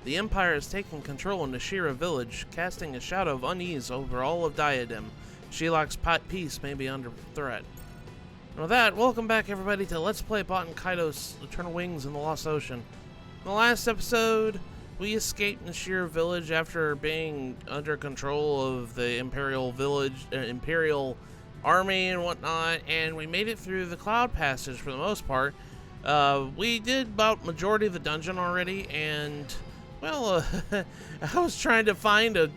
The Empire has taken control in Nashira village, casting a shadow of unease over all of Diadem. Sheliak's peace may be under threat. And with that, welcome back everybody to Let's Play Baten Kaitos, Eternal Wings in the Lost Ocean. In the last episode, we escaped Nashira village after being under control of the Imperial army and whatnot, and we made it through the Cloud Passage for the most part. We did about majority of the dungeon already, and well, I was trying to find a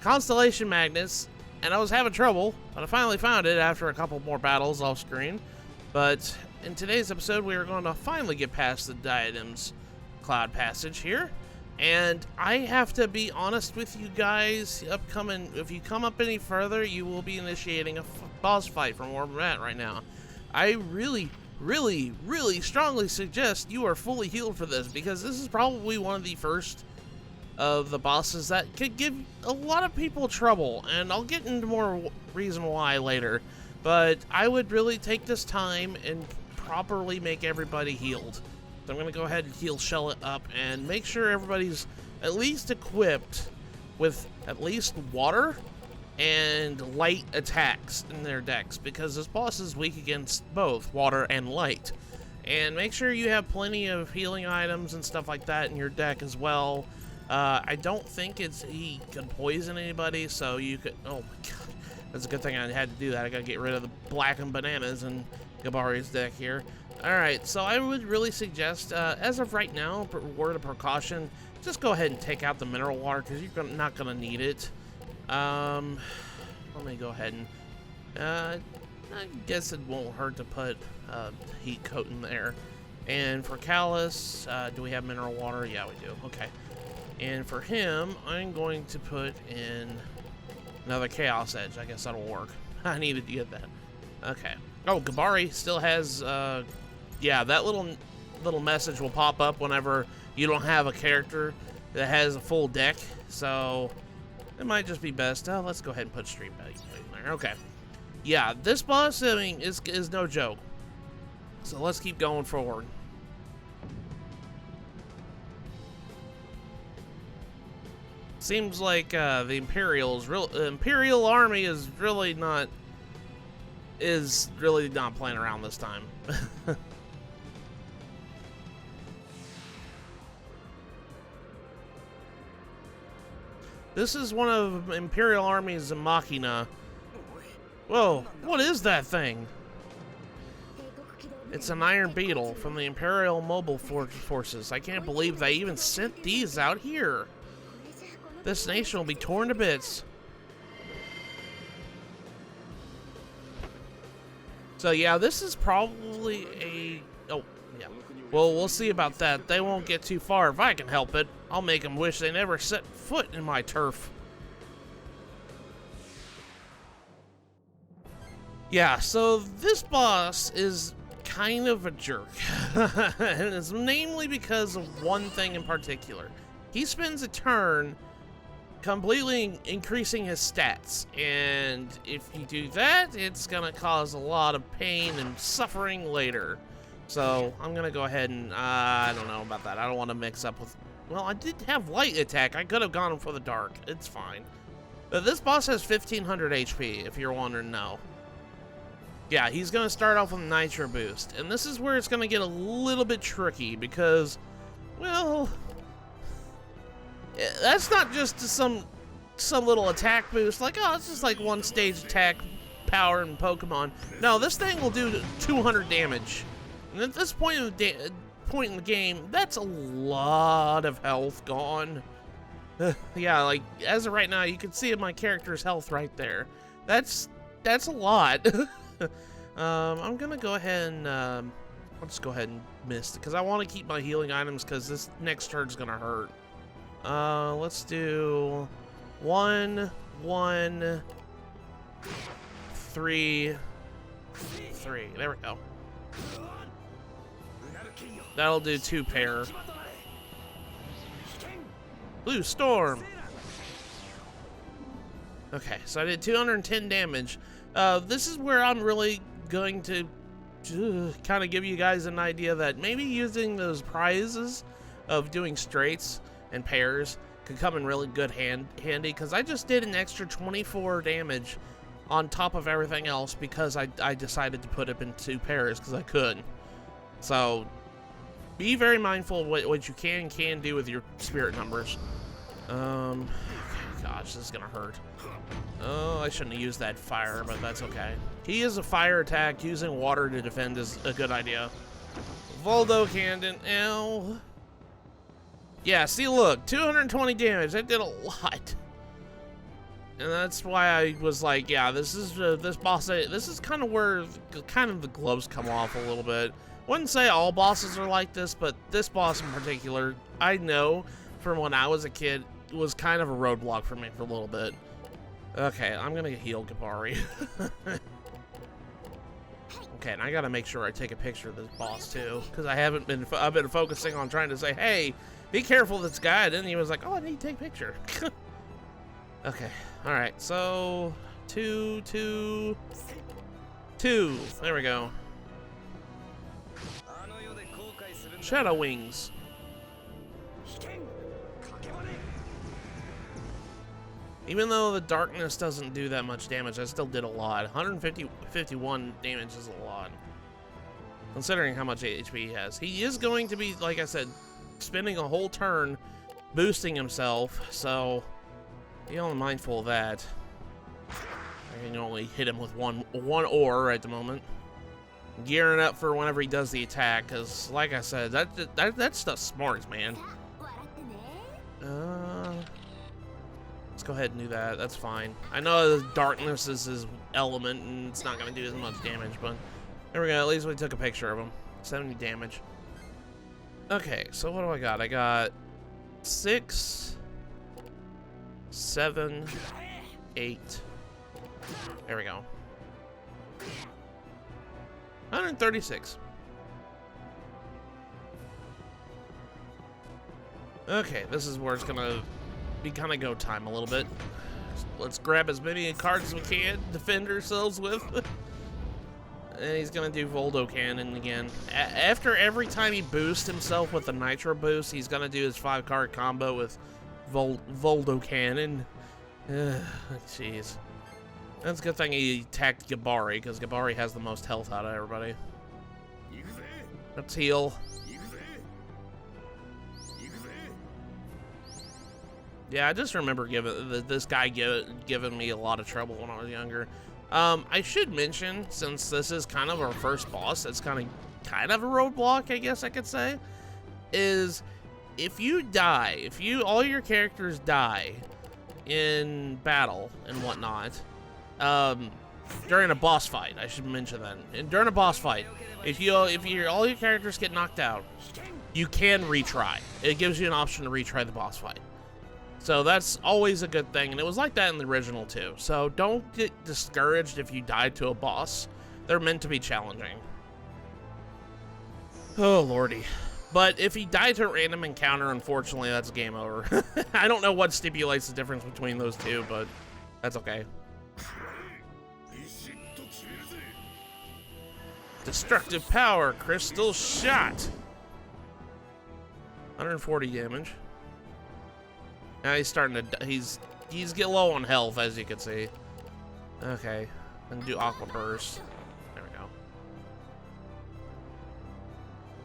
constellation Magnus, and I was having trouble, but I finally found it after a couple more battles off screen. But in today's episode, we are going to finally get past the Diadem's Cloud Passage here. And I have to be honest with you guys, if you come up any further, you will be initiating a boss fight from where I'm at right now. I really strongly suggest you are fully healed for this, because this is probably one of the first of the bosses that could give a lot of people trouble, and I'll get into more reason why later. But I would really take this time and properly make everybody healed. So I'm going to go ahead and heal Sheliak up and make sure everybody's at least equipped with at least water and light attacks in their decks, because this boss is weak against both water and light. And make sure you have plenty of healing items and stuff like that in your deck as well. I don't think he can poison anybody, so you could... Oh my god, that's a good thing I had to do that. I gotta get rid of the blackened bananas in Gabari's deck here. Alright, so I would really suggest, as of right now, word of precaution, just go ahead and take out the mineral water, because you're not gonna need it. Let me go ahead and, I guess it won't hurt to put heat coat in there. And for Callus, do we have mineral water? Yeah, we do. Okay. And for him, I'm going to put in another Chaos Edge. I guess that'll work. I needed to get that. Okay. Oh, Gabari still has, yeah, that little message will pop up whenever you don't have a character that has a full deck. So it might just be best. Let's go ahead and put Street Bag in there. Okay. Yeah, this boss, I mean, is no joke. So let's keep going forward. Seems like the Imperial army is really not playing around this time. This is one of Imperial Army's Machina. Whoa, what is that thing? It's an Iron Beetle from the Imperial Mobile Forces. I can't believe they even sent these out here. This nation will be torn to bits. So yeah, this is probably a... Oh, yeah. Well, we'll see about that. They won't get too far if I can help it. I'll make them wish they never set foot in my turf. Yeah, so this boss is kind of a jerk. And it's namely because of one thing in particular. He spends a turn completely increasing his stats, and if you do that, it's gonna cause a lot of pain and suffering later. So I'm gonna go ahead and I don't know about that. I don't want to mix up with... Well, I did have light attack. I could have gone for the dark. It's fine. But this boss has 1500 HP, if you're wondering. No. Yeah, he's gonna start off with a Nitro boost, and this is where it's gonna get a little bit tricky because, well, that's not just some little attack boost, like, oh, it's just like one stage attack power in Pokemon. No, this thing will do 200 damage. And at this point in the game, that's a lot of health gone. Yeah, like, as of right now, you can see my character's health right there. That's a lot. I'm gonna go ahead and, I'll just go ahead and mist, because I want to keep my healing items, because this next turn's gonna hurt. Let's do 1, 1, 3, 3. There we go. That'll do 2 pair. Blue Storm. Okay, so I did 210 damage. This is where I'm really going to kind of give you guys an idea that maybe using those prizes of doing straights and pairs could come in really good handy, because I just did an extra 24 damage on top of everything else because I decided to put it in 2 pairs because I could. So be very mindful of what you can do with your spirit numbers. Gosh, this is gonna hurt. Oh, I shouldn't have used that fire, but that's okay. He is a fire attack. Using water to defend is a good idea. Voldo Cannon. Ow. Yeah, see, look, 220 damage. That did a lot. And that's why I was like, yeah, this is this boss. This is kind of where the gloves come off a little bit. Wouldn't say all bosses are like this, but this boss in particular, I know from when I was a kid, was kind of a roadblock for me for a little bit. Okay, I'm gonna heal Gabari. Okay, and I gotta make sure I take a picture of this boss too, because I've been focusing on trying to say, hey, be careful of this guy, and then he was like, oh, I need to take a picture. Okay, all right, so 2, 2, 2. There we go. Shadow Wings. Even though the darkness doesn't do that much damage, I still did a lot. 51 damage is a lot, considering how much HP he has. He is going to be, like I said, spending a whole turn boosting himself, so be all mindful of that. I can only hit him with one ore at the moment. Gearing up for whenever he does the attack, because, like I said, that stuff's smart, man. Let's go ahead and do that. That's fine. I know the darkness is his element, and it's not going to do as much damage, but there we go. At least we took a picture of him. 70 damage. Okay, so what do I got? I got 6, 7, 8. There we go. 136. Okay, this is where it's gonna be kind of go time a little bit. Let's grab as many cards as we can, defend ourselves with. And he's gonna do Voldo Cannon again. After every time he boosts himself with a Nitro boost, he's gonna do his 5-card combo with Voldo Cannon. Jeez. That's a good thing he attacked Gabari, because Gabari has the most health out of everybody. Let's heal. Yeah, I just remember this guy giving me a lot of trouble when I was younger. I should mention, since this is kind of our first boss, it's kind of a roadblock, I guess I could say, is if you die, all your characters die in battle and whatnot, during a boss fight, I should mention that. And during a boss fight, if all your characters get knocked out, you can retry. It gives you an option to retry the boss fight. So that's always a good thing, and it was like that in the original too. So don't get discouraged if you die to a boss. They're meant to be challenging. Oh lordy. But if he died to a random encounter, unfortunately, that's game over. I don't know what stipulates the difference between those two, but that's okay. Destructive power, crystal shot. 140 damage. Now he's starting to, he's getting low on health, as you can see. Okay, and do Aqua Burst. There we go.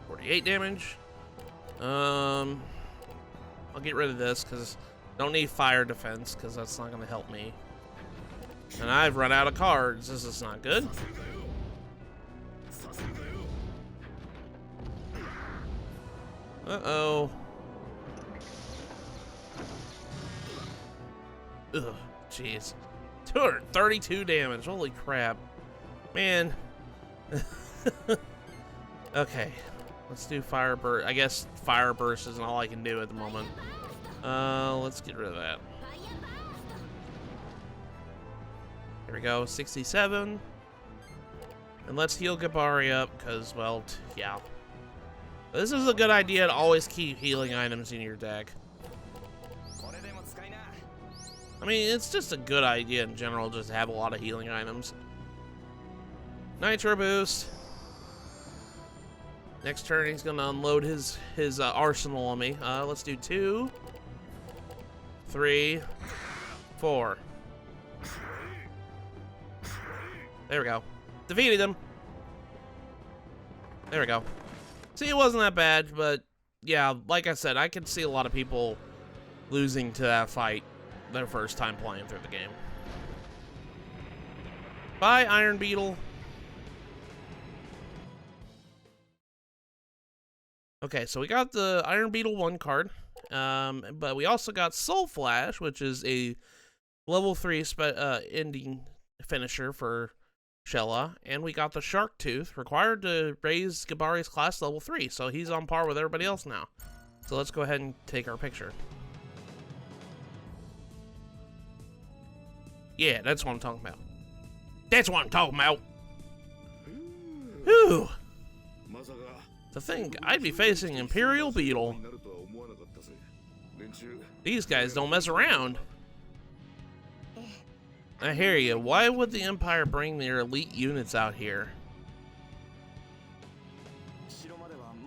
48 damage. I'll get rid of this because don't need fire defense because that's not going to help me. And I've run out of cards. This is not good. Uh-oh. Ugh, jeez. 232 damage. Holy crap. Man. Okay. Let's do Fire Burst. I guess Fire Burst isn't all I can do at the moment. Let's get rid of that. There we go. 67. And let's heal Gabari up, because, well, yeah. This is a good idea to always keep healing items in your deck. I mean, it's just a good idea in general, just to have a lot of healing items. Nitro Boost. Next turn, he's gonna unload his arsenal on me. Let's do 2, 3, 4. There we go. Defeated him. There we go. See, it wasn't that bad, but yeah, like I said, I could see a lot of people losing to that fight their first time playing through the game. Bye, Iron Beetle. Okay, so we got the Iron Beetle 1 card, but we also got Soul Flash, which is a level 3 ending finisher for Sheliak, and we got the Shark Tooth, required to raise Gabari's class level 3, so he's on par with everybody else now. So let's go ahead and take our picture. Yeah, that's what I'm talking about. That's what I'm talking about! Whew! To think I'd be facing Imperial Beetle. These guys don't mess around. I hear you. Why would the Empire bring their elite units out here?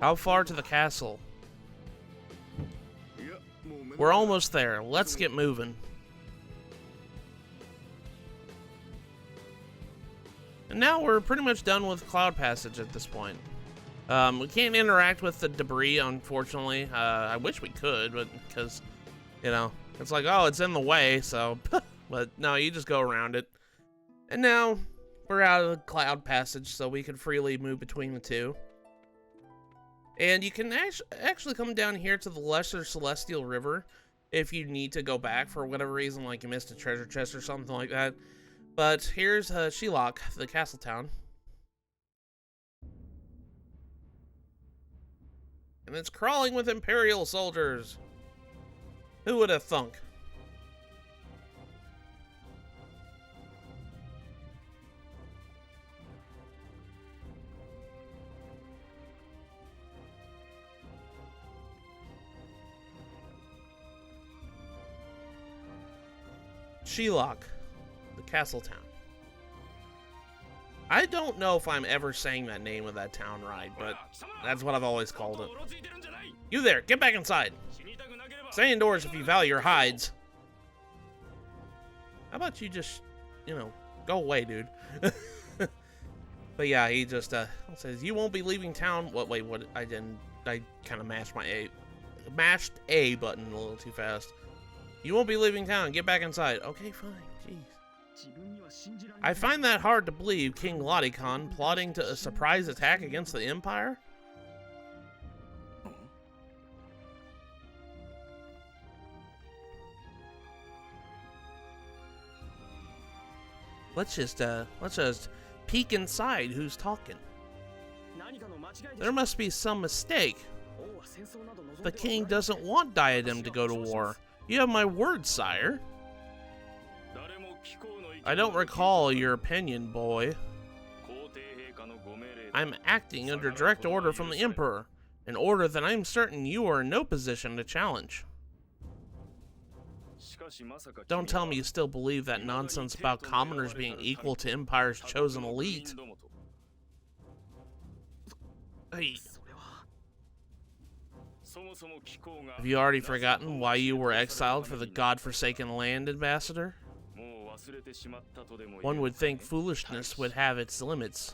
How far to the castle? We're almost there. Let's get moving. And now we're pretty much done with Cloud Passage at this point. We can't interact with the debris, unfortunately. I wish we could, but because, you know, it's like, oh, it's in the way, so... But no, you just go around it. And now we're out of the Cloud Passage, so we can freely move between the two. And you can actually come down here to the Lesser Celestial River if you need to go back for whatever reason, like you missed a treasure chest or something like that. But here's Sheliak, the castle town. And it's crawling with Imperial soldiers. Who would have thunk? Sheliak, the castle town. I don't know if I'm ever saying that name of that town right, but that's what I've always called it. You there, get back inside. Stay indoors if you value your hides. How about you just, you know, go away, dude. But yeah, he just says, you won't be leaving town. Wait, what? I kind of mashed mashed A button a little too fast. You won't be leaving town. Get back inside. Okay, fine. Jeez. I find that hard to believe. King Lottikon plotting to a surprise attack against the Empire? Let's just peek inside. Who's talking? There must be some mistake. The king doesn't want Diadem to go to war. You have my word, sire. I don't recall your opinion, boy. I'm acting under direct order from the Emperor, an order that I'm certain you are in no position to challenge. Don't tell me you still believe that nonsense about commoners being equal to Empire's chosen elite. Hey. Have you already forgotten why you were exiled for the godforsaken land, Ambassador? One would think foolishness would have its limits.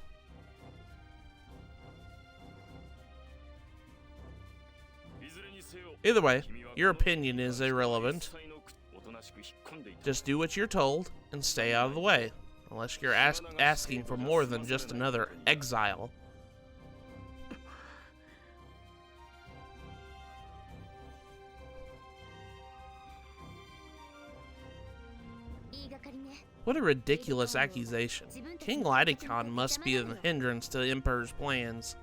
Either way, your opinion is irrelevant. Just do what you're told and stay out of the way, unless you're asking for more than just another exile. What a ridiculous accusation. King Lottikon must be a hindrance to the Emperor's plans.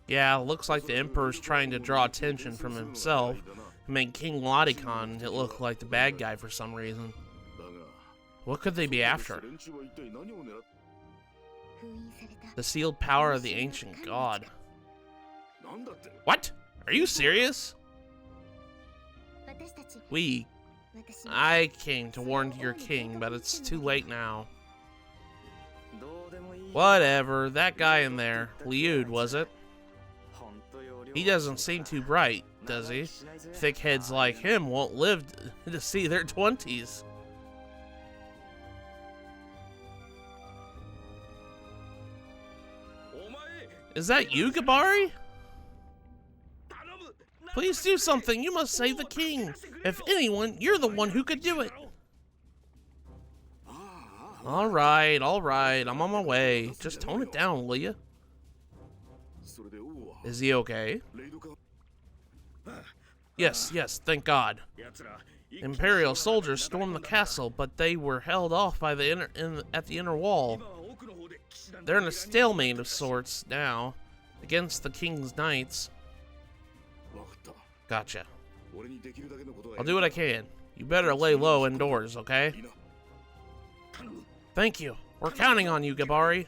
Yeah, looks like the Emperor's trying to draw attention from himself and make King Lottikon look like the bad guy for some reason. What could they be after? The sealed power of the ancient god. What? Are you serious? I came to warn your king, but it's too late now. Whatever, that guy in there, Liud, was it? He doesn't seem too bright, does he? Thick heads like him won't live to see their 20s. Is that you, Gabari? Please do something. You must save the king. If anyone, you're the one who could do it. All right. I'm on my way. Just tone it down, will ya? Is he okay? Yes, thank God. Imperial soldiers stormed the castle, but they were held off by the inner wall. They're in a stalemate of sorts now, against the king's knights. Gotcha. I'll do what I can. You better lay low indoors, okay? Thank you. We're counting on you, Gabari.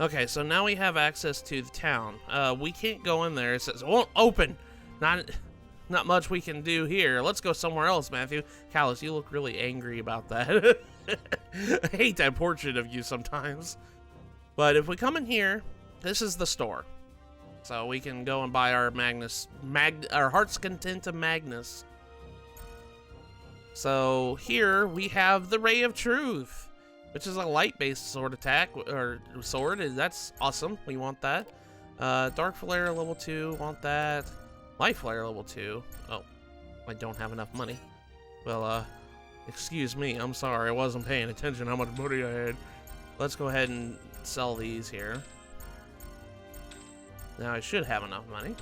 Okay, so now we have access to the town. We can't go in there. It says it won't open. Not much we can do here. Let's go somewhere else, Matthew. Kaitos, you look really angry about that. I hate that portrait of you sometimes. But if we come in here, this is the store. So we can go and buy our our Heart's Content of Magnus. So here we have the Ray of Truth, which is a light-based sword attack, or sword. That's awesome. We want that. Dark Flare level 2, want that. Light Flare level 2. Oh, I don't have enough money. Well, excuse me. I'm sorry. I wasn't paying attention how much money I had. Let's go ahead and sell these here. Now I should have enough money.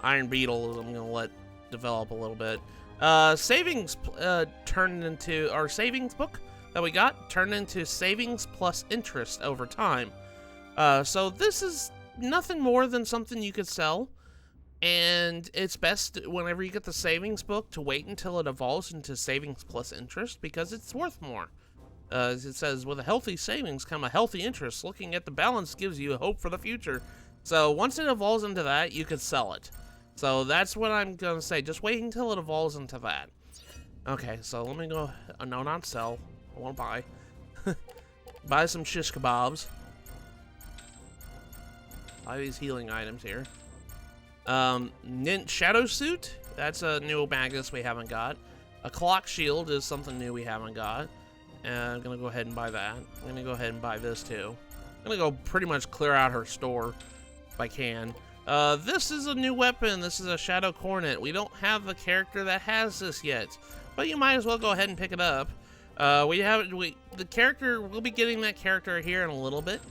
Iron Beetle, I'm gonna let develop a little bit. Savings turned into our savings book that we got turned into savings plus interest over time. So this is nothing more than something you could sell, and it's best whenever you get the savings book to wait until it evolves into savings plus interest because it's worth more. As it says, with a healthy savings come a healthy interest. Looking at the balance gives you hope for the future. So once it evolves into that, you could sell it. So that's what I'm going to say. Just wait until it evolves into that. Okay, so let me go. No, not sell. I want to buy. Buy some shish kebabs. Buy these healing items here. Shadow Suit. That's a new Magnus we haven't got. A Clock Shield is something new we haven't got. And I'm going to go ahead and buy that. I'm going to go ahead and buy this too. I'm going to go pretty much clear out her store if I can. This is a new weapon. This is a Shadow Cornet. We don't have a character that has this yet, but you might as well go ahead and pick it up. The character, we'll be getting that character here in a little bit,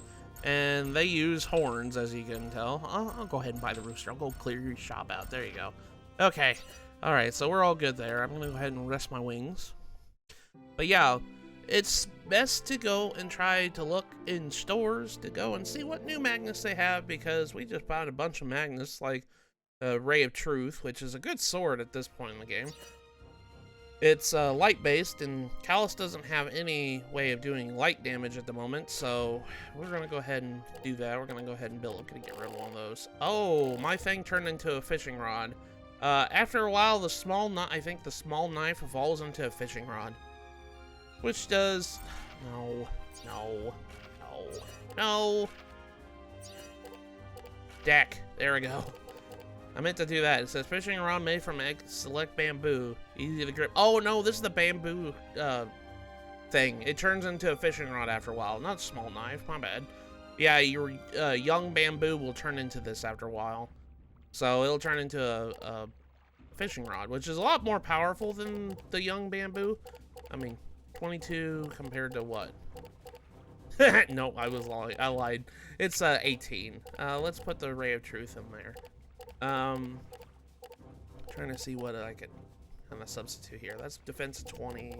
and they use horns, as you can tell. I'll go ahead and buy the rooster. I'll go clear your shop out. There you go. Okay. All right, so we're all good there. I'm going to go ahead and rest my wings. But yeah, it's best to go and try to look in stores to go and see what new Magnus they have, because we just bought a bunch of Magnus, like Ray of Truth, which is a good sword at this point in the game. It's light-based, and Kaitos doesn't have any way of doing light damage at the moment, so we're going to go ahead and do that. We're going to go ahead and build. Going to get rid of one of those. Oh, my thing turned into a fishing rod. After a while, I think the small knife evolves into a fishing rod. Which does... No. Deck. There we go. I meant to do that. It says fishing rod made from select bamboo. Easy to grip. Oh, no, this is the bamboo thing. It turns into a fishing rod after a while. Not a small knife. My bad. Yeah, your young bamboo will turn into this after a while. So it'll turn into a fishing rod, which is a lot more powerful than the young bamboo. I mean... 22 compared to what? No, I lied. It's 18. Let's put the Ray of Truth in there. Trying to see what I could kind of substitute here. That's defense 20,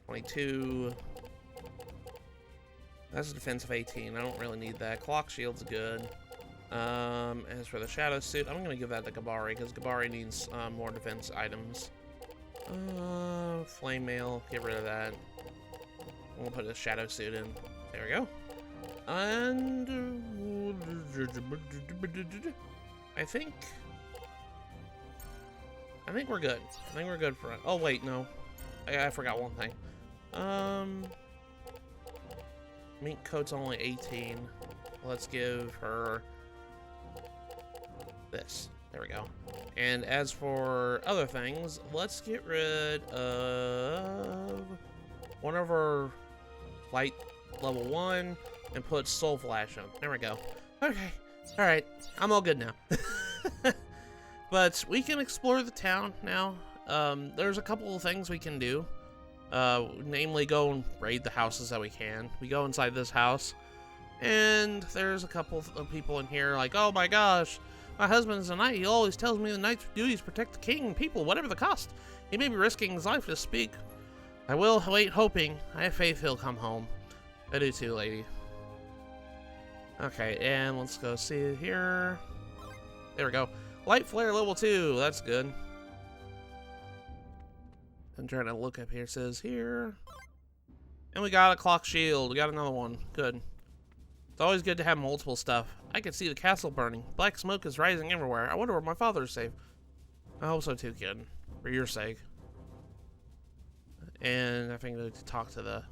22. That's a defense of 18. I don't really need that. Clock Shield's good. As for the Shadow Suit, I'm gonna give that to Gabari because Gabari needs more defense items. Flame mail, get rid of that. We'll put a Shadow Suit in. There we go. And I I think we're good. I think we're good for it. Oh, wait, no. I forgot one thing. Mink coat's only 18. Let's give her this. There we go. And as for other things, let's get rid of one of our light level 1 and put soul flash on. There we go. Okay. All right. I'm all good now. But we can explore the town now. There's a couple of things we can do. Namely, go and raid the houses that we can. We go inside this house, and there's a couple of people in here like, oh my gosh, my husband's a knight. He always tells me the knight's duties protect the king and people, whatever the cost. He may be risking his life to speak. I will wait hoping. I have faith he'll come home. I do too, lady. Okay, and let's go see here. There we go. Light flare level 2. That's good. I'm trying to look up here. It says here. And we got a clock shield. We got another one. Good. It's always good to have multiple stuff. I can see the castle burning. Black smoke is rising everywhere. I wonder where my father is safe. I hope so too, kid. For your sake. And I think we need to talk to the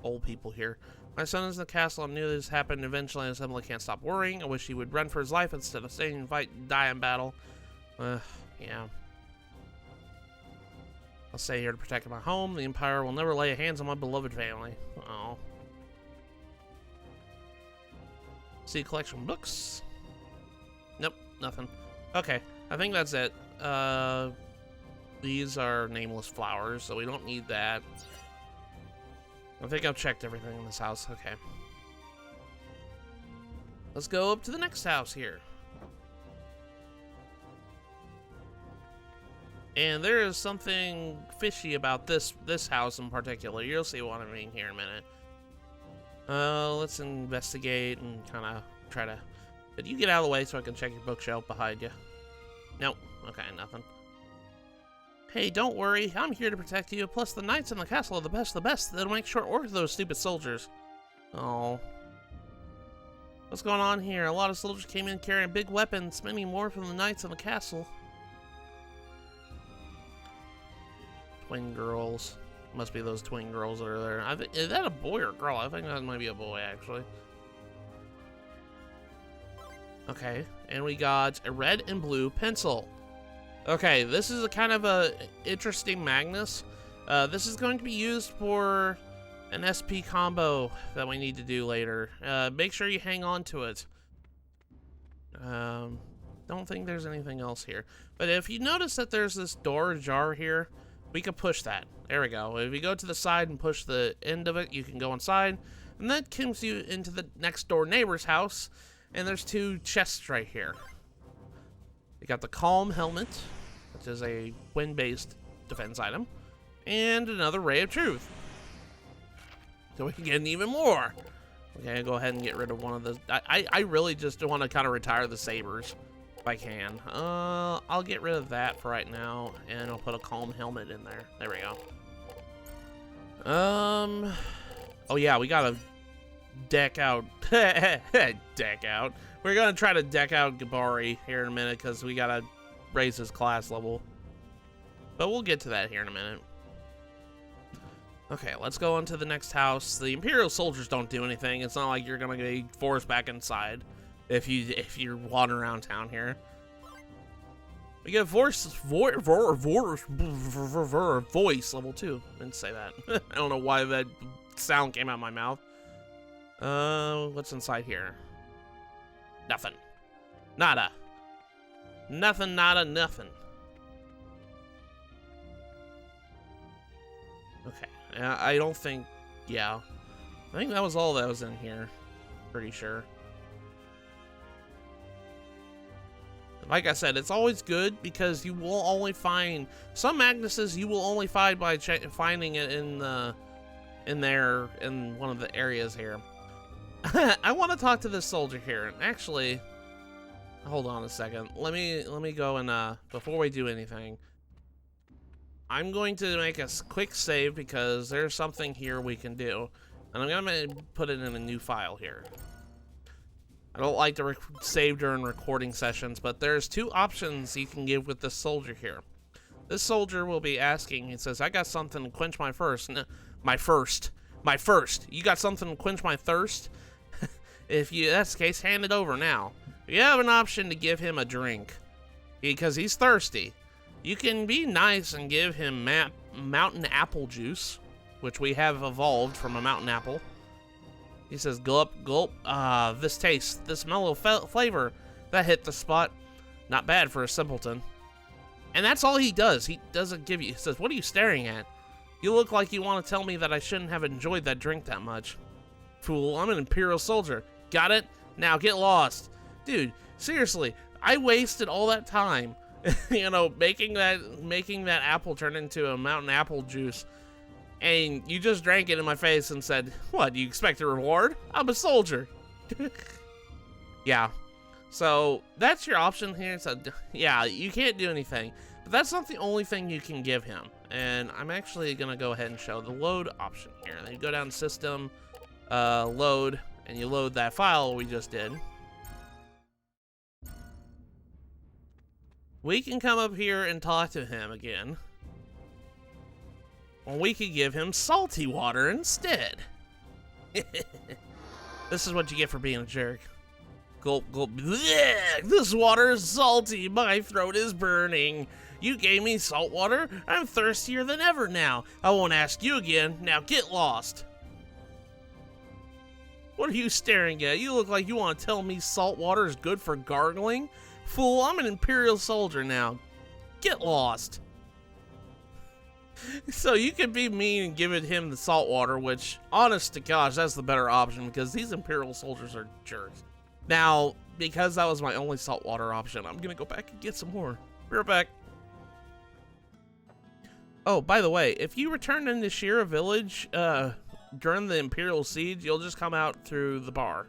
old people here. My son is in the castle and knew this happened eventually and suddenly can't stop worrying. I wish he would run for his life instead of staying and fight and die in battle. Yeah. I'll stay here to protect my home. The Empire will never lay hands on my beloved family. Oh. See collection books. Nope, nothing. Okay, I think that's it. These are nameless flowers, so we don't need that. I think I've checked everything in this house. Okay. Let's go up to the next house here. And there is something fishy about this house in particular. You'll see what I mean here in a minute. Let's investigate and kind of try to... But you get out of the way so I can check your bookshelf behind you. Nope. Okay, nothing. Hey, don't worry. I'm here to protect you. Plus, the knights in the castle are the best of the best. They'll make short work of those stupid soldiers. Oh. What's going on here? A lot of soldiers came in carrying big weapons, many more from the knights in the castle. Twin girls. Must be those twin girls that are there. Is that a boy or a girl? I think that might be a boy, actually. Okay, and we got a red and blue pencil. Okay, this is a kind of a interesting Magnus. This is going to be used for an SP combo that we need to do later. Make sure you hang on to it. Don't think there's anything else here. But if you notice that there's this door ajar here, we can push that. There we go. If you go to the side and push the end of it, you can go inside. And that comes you into the next door neighbor's house. And there's 2 chests right here. We got the Calm Helmet, which is a wind-based defense item. And another Ray of Truth. So we can get even more. Okay, go ahead and get rid of one of those. I really just want to kind of retire the sabers. If I can. I'll get rid of that for right now, and I'll put a Calm Helmet in there. There we go. Oh yeah, we gotta deck out. Deck out. We're gonna try to deck out Gabari here in a minute, because we gotta raise his class level. But we'll get to that here in a minute. Okay, let's go on to the next house. The Imperial soldiers don't do anything. It's not like you're gonna be forced back inside. If you're wandering around town here, we get voice level 2. I didn't say that. I don't know why that sound came out of my mouth. What's inside here? Nothing. Nada. Nothing. Nada. Nothing. Okay. I don't think. Yeah. I think that was all that was in here. Pretty sure. Like I said, it's always good because you will only find some Magnuses. You will only find by finding it in one of the areas here. I want to talk to this soldier here, and actually, hold on a second. Let me go and before we do anything, I'm going to make a quick save because there's something here we can do, and I'm gonna put it in a new file here. I don't like to save during recording sessions, but there's 2 options you can give with this soldier here. This soldier will be asking, he says, I got something to quench my thirst. My first. You got something to quench my thirst? If that's the case, hand it over now. You have an option to give him a drink because he's thirsty. You can be nice and give him mountain apple juice, which we have evolved from a mountain apple. He says, gulp, gulp. This taste, this mellow flavor, that hit the spot. Not bad for a simpleton. And that's all he does. He doesn't give you, he says, what are you staring at? You look like you want to tell me that I shouldn't have enjoyed that drink that much. Fool, I'm an Imperial soldier. Got it? Now get lost. Dude, seriously, I wasted all that time, you know, making that apple turn into a mountain apple juice. And you just drank it in my face and said, what, do you expect a reward? I'm a soldier. Yeah. So that's your option here. So yeah, you can't do anything. But that's not the only thing you can give him. And I'm actually going to go ahead and show the load option here. Then you go down to system, load, and you load that file we just did. We can come up here and talk to him again. Well, we could give him salty water instead. This is what you get for being a jerk. Gulp, gulp. Blech, this water is salty. My throat is burning. You gave me salt water? I'm thirstier than ever now. I won't ask you again. Now get lost. What are you staring at? You look like you want to tell me salt water is good for gargling? Fool, I'm an Imperial soldier now. Get lost. So you can be mean and give him the salt water, which, honest to gosh, that's the better option because these Imperial soldiers are jerks. Now, because that was my only saltwater option, I'm gonna go back and get some more. Be right back. Oh, by the way, if you return into Shira Village during the Imperial Siege, you'll just come out through the bar.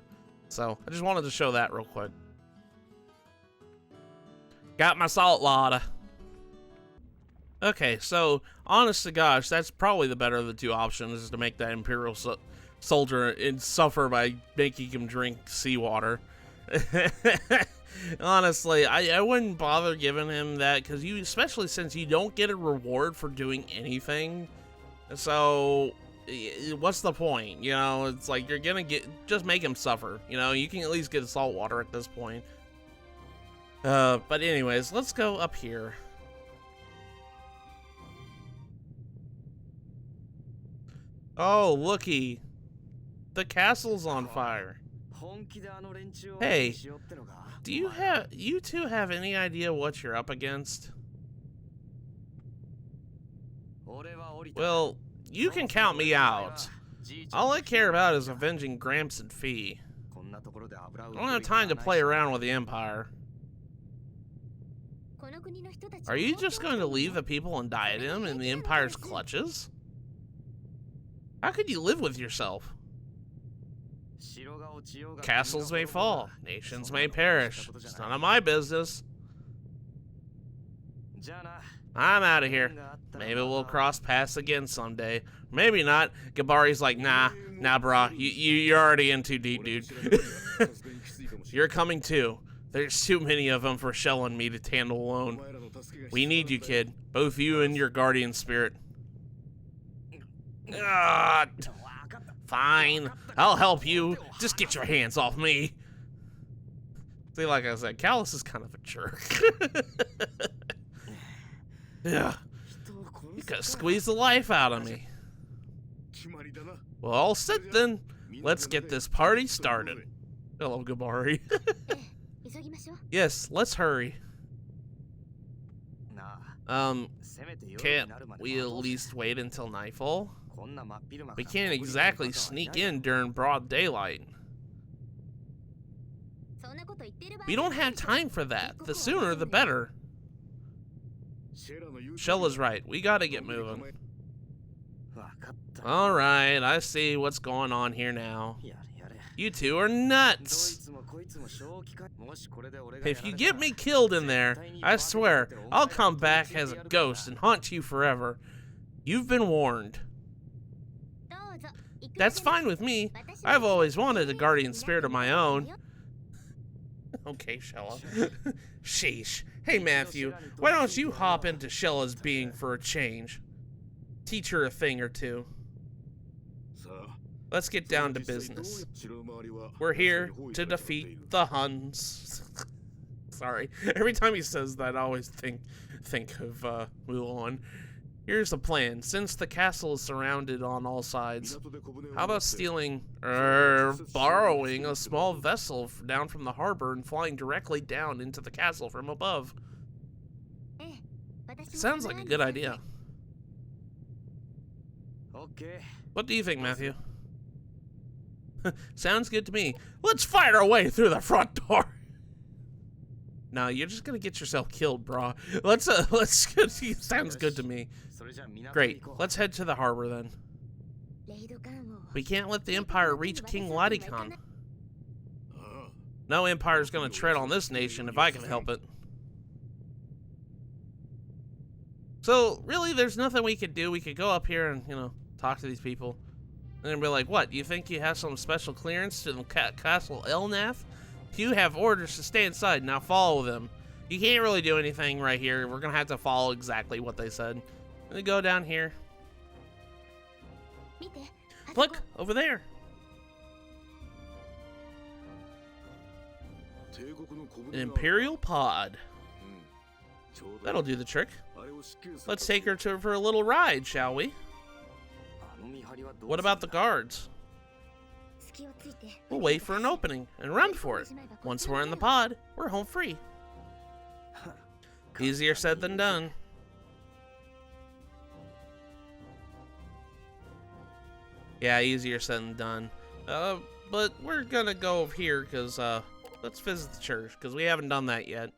So, I just wanted to show that real quick. Got my salt water. Okay, so, honest to gosh, that's probably the better of the two options, is to make that Imperial soldier and suffer by making him drink seawater. Honestly, I wouldn't bother giving him that because especially since you don't get a reward for doing anything. So what's the point? You know, it's like you're gonna just make him suffer. You know, you can at least get salt water at this point. But anyways, let's go up here. Oh, looky. The castle's on fire. Hey, do you two have any idea what you're up against? Well, you can count me out. All I care about is avenging Gramps and Fee. I don't have time to play around with the Empire. Are you just going to leave the people in Diadem in the Empire's clutches? How could you live with yourself? Castles may fall, nations may perish. It's none of my business. I'm out of here. Maybe we'll cross paths again someday. Maybe not. Gabari's like, nah, brah. You're already in too deep, dude. You're coming too. There's too many of them for Shell and me to handle alone. We need you, kid. Both you and your guardian spirit. Fine. I'll help you. Just get your hands off me. See, like I said, Callus is kind of a jerk. Yeah. You gotta squeeze the life out of me. Well, all set then. Let's get this party started. Hello, Gabari. Yes, let's hurry. Can't we at least wait until nightfall? We can't exactly sneak in during broad daylight. We don't have time for that. The sooner, the better. Shell is right. We gotta get moving. Alright, I see what's going on here now. You two are nuts. If you get me killed in there, I swear, I'll come back as a ghost and haunt you forever. You've been warned. That's fine with me. I've always wanted a guardian spirit of my own. Okay, Shella. Sheesh. Hey, Matthew, why don't you hop into Shella's being for a change? Teach her a thing or two. Let's get down to business. We're here to defeat the Huns. Sorry. Every time he says that, I always think of Mulan. Here's the plan. Since the castle is surrounded on all sides, how about borrowing a small vessel down from the harbor and flying directly down into the castle from above? Sounds like a good idea. What do you think, Matthew? Sounds good to me. Let's fight our way through the front door. No, you're just gonna get yourself killed, bro. Let's sounds good to me. Great, let's head to the harbor then. We can't let the Empire reach King Laodican. No Empire's gonna tread on this nation if I can help it. So, really, there's nothing we could do. We could go up here and, you know, talk to these people. And then be like, what, you think you have some special clearance to the Castle Elnath? You have orders to stay inside, now follow them. You can't really do anything right here. We're gonna have to follow exactly what they said. Let me go down here. Look, over there. An Imperial pod. That'll do the trick. Let's take her for a little ride, shall we? What about the guards? We'll wait for an opening and run for it. Once we're in the pod, we're home free. Easier said than done. Yeah, easier said than done. But we're gonna go over here because let's visit the church because we haven't done that yet.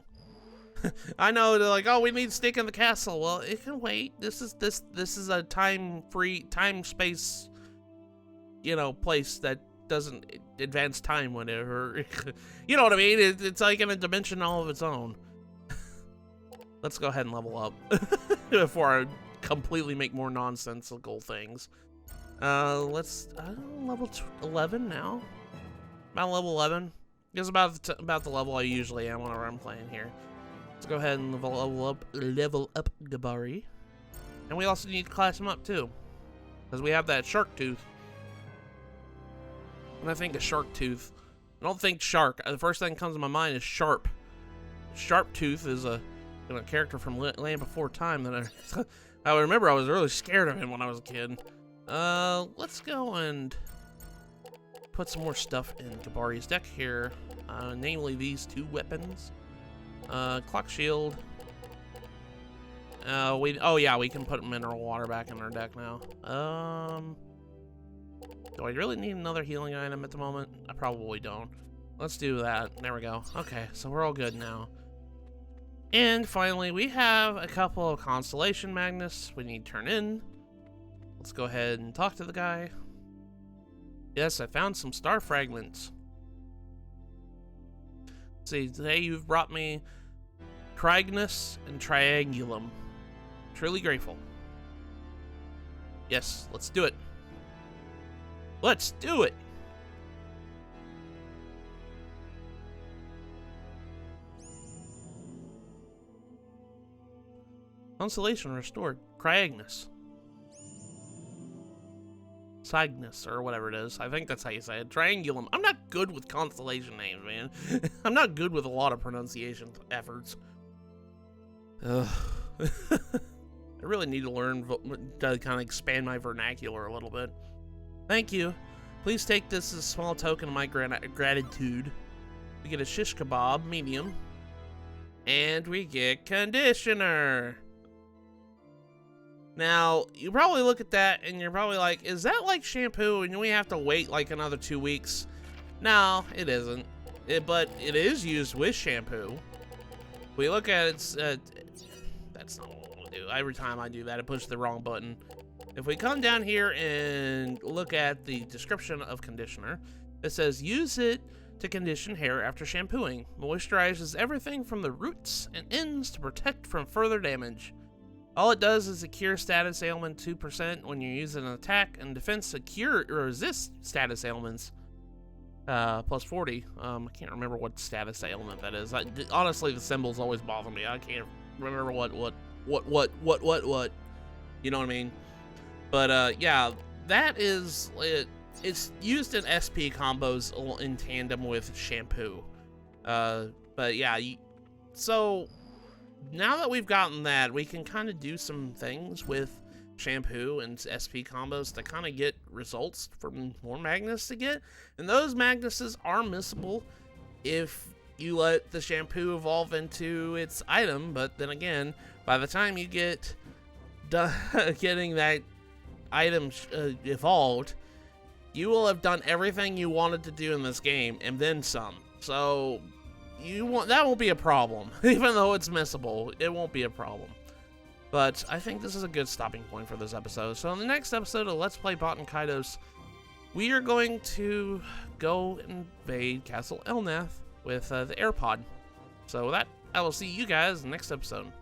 I know they're like, oh, we need to stick in the castle. Well, it can wait. This is a time space, you know, place that doesn't advance time whenever. You know what I mean? It's like in a dimension all of its own. Let's go ahead and level up before I completely make more nonsensical things. Let's level 11 now. About level 11. It's about the level I usually am whenever I'm playing here. Let's go ahead and level up Gabari. And we also need to class him up too, because we have that shark tooth. When I think of shark tooth, I don't think shark. The first thing that comes to my mind is sharp. Sharp Tooth is a character from Land Before Time that I remember. I was really scared of him when I was a kid. Let's go and put some more stuff in Gabari's deck here. Namely these two weapons. Clock shield. Oh yeah, we can put mineral water back in our deck now. Do I really need another healing item at the moment? I probably don't. Let's do that. There we go. Okay, so we're all good now. And finally, we have a couple of Constellation Magnets we need to turn in. Let's go ahead and talk to the guy. Yes, I found some star fragments. Let's see, today you've brought me Trignus and Triangulum. Truly grateful. Yes, let's do it. Let's do it! Constellation restored. Cryagnus. Cygnus, or whatever it is. I think that's how you say it. Triangulum. I'm not good with constellation names, man. I'm not good with a lot of pronunciation efforts. Ugh. I really need to learn to kind of expand my vernacular a little bit. Thank you. Please take this as a small token of my gratitude. We get a shish kebab, medium. And we get conditioner. Now, you probably look at that and you're probably like, is that like shampoo and we have to wait like another 2 weeks? No, it isn't. But it is used with shampoo. We look at it, that's not what we'll do. Every time I do that, I push the wrong button. If we come down here and look at the description of conditioner, it says use it to condition hair after shampooing. Moisturizes everything from the roots and ends to protect from further damage. All it does is it cures status ailment 2% when you use an attack and defense to cure or resist status ailments. plus 40. I can't remember what status element that is. Honestly, the symbols always bother me. I can't remember what. You know what I mean? But yeah, that is it. It's used in SP combos in tandem with shampoo. But yeah, so now that we've gotten that, we can kind of do some things with shampoo and SP combos to kind of get results from more magnets to get. And those magnuses are missable if you let the shampoo evolve into its item. But then again, by the time you get done getting that item evolved, you will have done everything you wanted to do in this game and then some. So that won't be a problem. Even though it's missable, it won't be a problem. But I think this is a good stopping point for this episode. So in the next episode of Let's Play Baten Kaitos, we are going to go invade Castle Elnath with the AirPod. So with that, I will see you guys next episode.